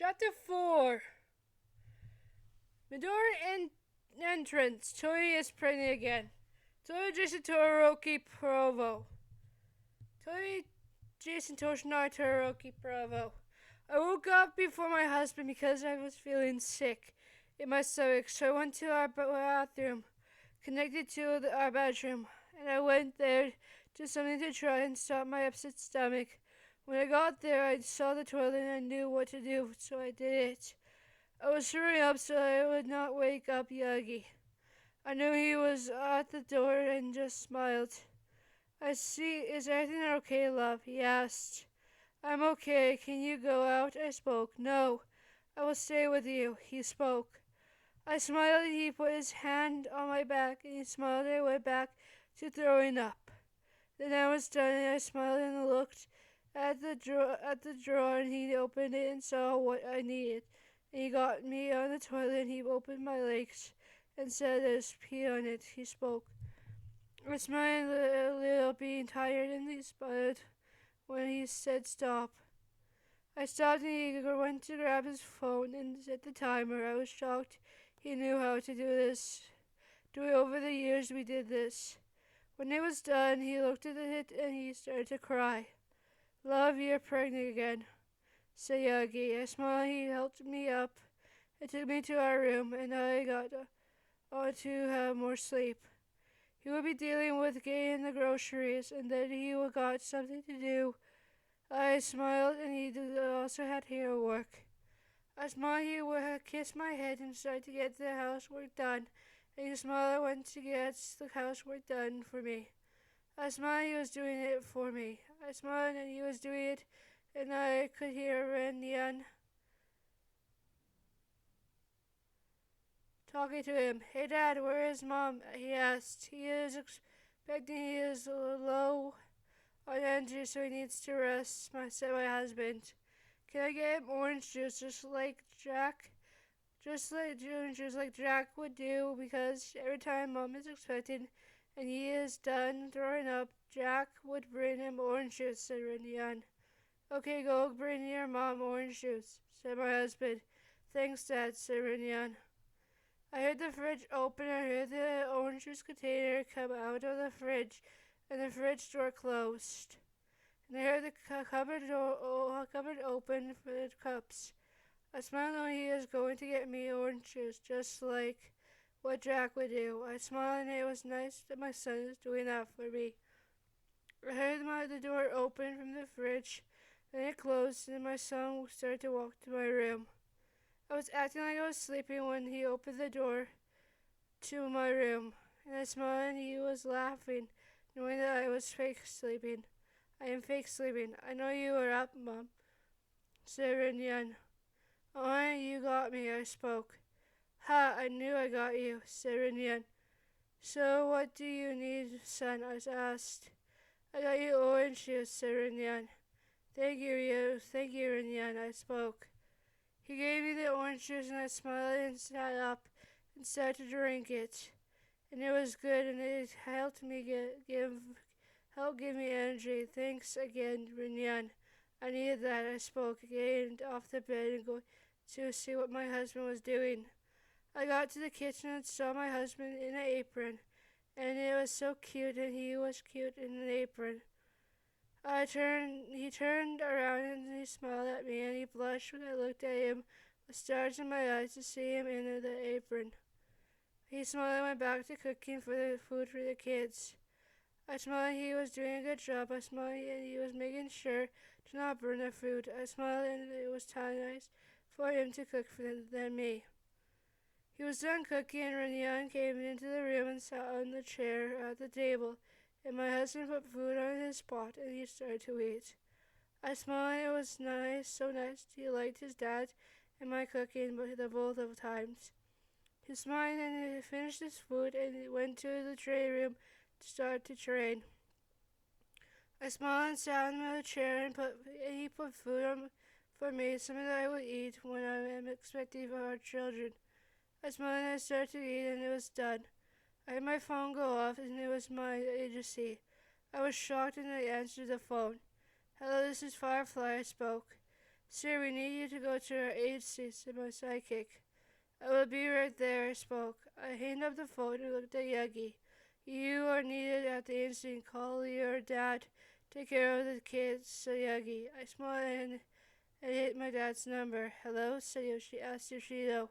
Chapter 4. Midori entrance. Tori is pregnant again. Tori Jason Toroki Provo. Tori Jason Toshinari Toroki Provo. I woke up before my husband because I was feeling sick in my stomach, so I went to our bathroom connected to our bedroom, and I went there to something to try and stop my upset stomach. When I got there, I saw the toilet and I knew what to do, so I did it. I was hurrying up so I would not wake up Yagi. I knew he was at the door and just smiled. I see. Is everything okay, love? He asked. I'm okay. Can you go out? I spoke. No, I will stay with you. He spoke. I smiled and he put his hand on my back and he smiled and I went back to throwing up. Then I was done and I smiled and looked at the drawer and he opened it and saw what I needed. And he got me on the toilet and he opened my legs and said there's pee on it. He spoke. I smiled a little, being tired, and he smiled when he said stop. I stopped and he went to grab his phone and set the timer. I was shocked he knew how to do this. Over the years we did this. When it was done, he looked at it and he started to cry. Love, you're pregnant again, said Yagi. I smiled. He helped me up and took me to our room, and I got on to have more sleep. He would be dealing with getting the groceries, and then he got something to do. I smiled, and he also had hair work. I smiled. He would kiss my head and start to get the housework done, and he smiled. I went to get the housework done for me. I smiled. He was doing it for me. I smiled, and he was doing it, and I could hear Renyan talking to him. Hey, Dad, where is Mom? He asked. He is expecting. He is low on energy, so he needs to rest, said my husband. Can I get him orange juice just like Jack? Just like orange juice like Jack would do, because every time Mom is expecting and he is done throwing up, Jack would bring him orange juice, said Renyan. Okay, go bring your mom orange juice, said my husband. Thanks, Dad, said Renyan. I heard the fridge open. I heard the orange juice container come out of the fridge, and the fridge door closed. And I heard the cupboard open for the cups. I smiled knowing he was going to get me orange juice, just like what Jack would do. I smiled, and it was nice that my son is doing that for me. I heard the door open from the fridge, then it closed, and my son started to walk to my room. I was acting like I was sleeping when he opened the door to my room, and I smiled, and he was laughing, knowing that I was fake sleeping. I am fake sleeping. I know you are up, Mom, said Renyan. Oh, you got me, I spoke. Ha, I knew I got you, said Renyan. So what do you need, son? I asked. I got you orange juice, said Renyan. Thank you, Renyan, I spoke. He gave me the orange juice and I smiled and sat up and started to drink it. And it was good and it helped me give me energy. Thanks again, Renyan. I needed that, I spoke, getting off the bed and going to see what my husband was doing. I got to the kitchen and saw my husband in an apron, and it was so cute, and he was cute in an apron. He turned around and he smiled at me, and he blushed when I looked at him with stars in my eyes to see him in the apron. He smiled and went back to cooking for the food for the kids. I smiled and he was doing a good job. I smiled and he was making sure to not burn the food. I smiled and it was nice for him to cook for them than me. He was done cooking and Renyan came into the room and sat on the chair at the table, and my husband put food on his pot and he started to eat. I smiled and it was nice, so nice. He liked his dad and my cooking both of times. He smiled and he finished his food and he went to the tray room to start to train. I smiled and sat on the chair and he put food on for me, something that I would eat when I am expecting our children. I smiled and I started to eat and it was done. I heard my phone go off and it was my agency. I was shocked and I answered the phone. Hello, this is Firefly, I spoke. Sir, we need you to go to our agency, said my sidekick. I will be right there, I spoke. I hung up the phone and looked at Yagi. You are needed at the agency. Call your dad. Take care of the kids, said Yagi. I smiled and hit my dad's number. Hello, said asked Yoshito.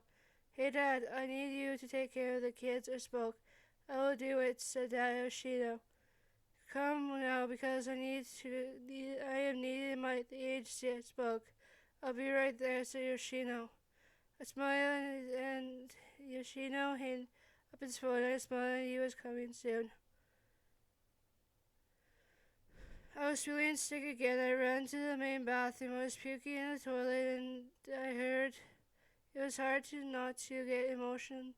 Hey Dad, I need you to take care of the kids, I spoke. I will do it, said Dad Yoshito. Come now, because I am needed in the agency, I spoke. I'll be right there, said Yoshino. I smiled and Yoshino held up his phone. I smiled and he was coming soon. I was feeling sick again. I ran to the main bathroom. I was puking in the toilet and I heard it was hard not to get emotional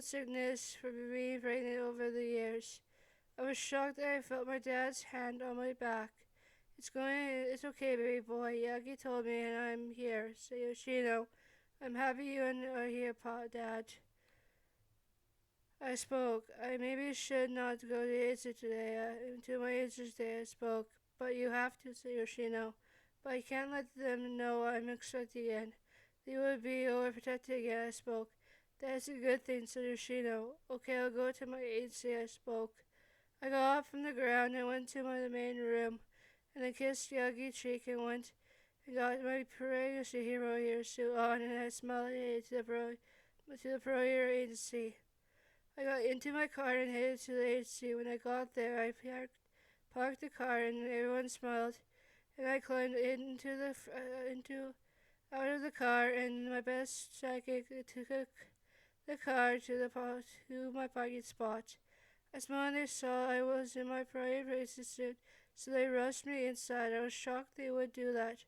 sickness for being pregnant over the years. I was shocked that I felt my dad's hand on my back. It's okay, baby boy. Yagi told me and I'm here, said Yoshino. I'm happy you are here, Dad. I spoke. I maybe should not go to Itsu today, to my Itsu's day, I spoke. But you have to, said Yoshino. But I can't let them know I'm expecting again. They would be overprotected again, I spoke. That's a good thing, said Yoshino. Okay, I'll go to my agency, I spoke. I got up from the ground and went to my main room, and I kissed Yagi's cheek and went and got my pregnancy hero suit on, and I smiled to the pro hero agency. I got into my car and headed to the agency. When I got there, I parked the car, and everyone smiled. And I climbed into out of the car, and my best psychic took the car to my parking spot. I smiled and they saw I was in my private racing suit, so they rushed me inside. I was shocked they would do that,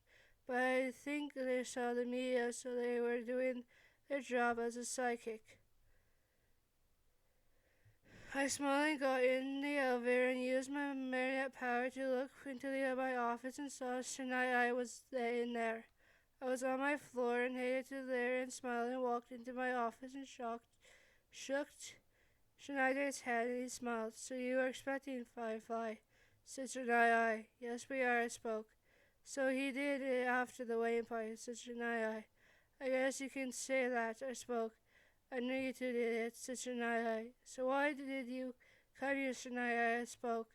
but I think they saw the media, so they were doing their job as a psychic. I smiled and got in the elevator and used my marionette power to look into my office and saw Shania was in there. I was on my floor and headed to there and smiled and walked into my office and shook Schneider's head and he smiled. So you are expecting Firefly? Said Shania. Yes, we are, I spoke. So he did it after the wedding party, said Shania. I guess you can say that, I spoke. I knew you two did it, said Shania. So why did you come here, Shania? I spoke.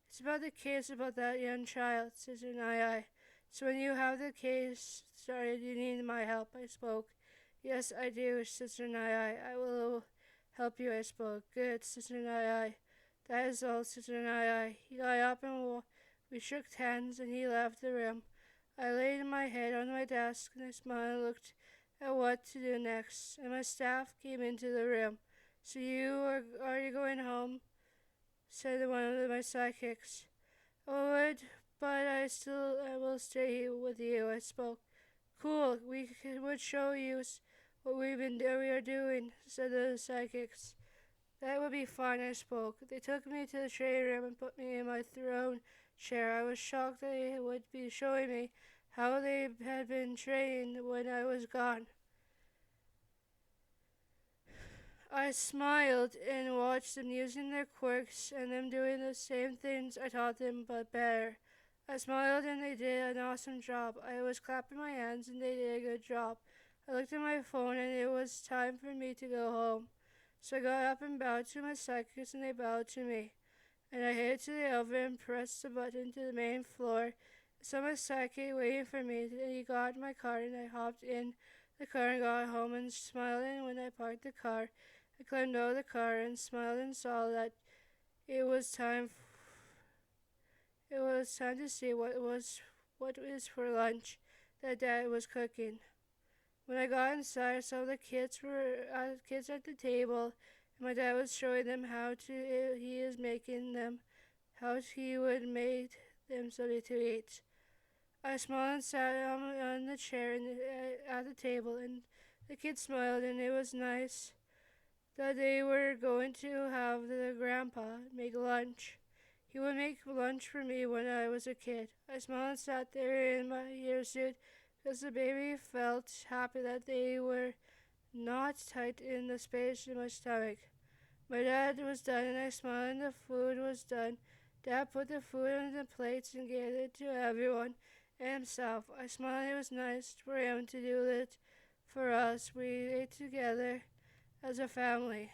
It's about the case about that young child, said Shania. So when you have the case started, you need my help, I spoke. Yes, I do, said Shania. I will help you, I spoke. Good, said Shania. That is all, said Shania. He got up and we shook hands and he left the room. I laid my head on my desk and I smiled and looked at what to do next, and my staff came into the room. So are you going home? Said one of my sidekicks. I would, but I will stay here with you, I spoke. Cool, would show you what we are doing, said the sidekicks. That would be fine, I spoke. They took me to the training room and put me in my throne chair. I was shocked they would be showing me how they had been trained when I was gone. I smiled and watched them using their quirks and them doing the same things I taught them, but better. I smiled and they did an awesome job. I was clapping my hands and they did a good job. I looked at my phone and it was time for me to go home. So I got up and bowed to my psychics and they bowed to me. And I headed to the elevator and pressed the button to the main floor. Saw my psychic waiting for me, and he got my car and I hopped in the car and got home and smiled. And when I parked the car, I climbed out of the car and smiled and saw that it was time to see what is for lunch that Dad was cooking. When I got inside, I saw the kids at the table, and my dad was showing them he is making them, how he would make them something to eat. I smiled and sat on the chair at the table, and the kids smiled, and it was nice that they were going to have their grandpa make lunch. He would make lunch for me when I was a kid. I smiled and sat there in my hero suit because the baby felt happy that they were not tight in the space in my stomach. My dad was done and I smiled and the food was done. Dad put the food on the plates and gave it to everyone, and himself. I smiled. It was nice for him to do it for us. We ate together as a family.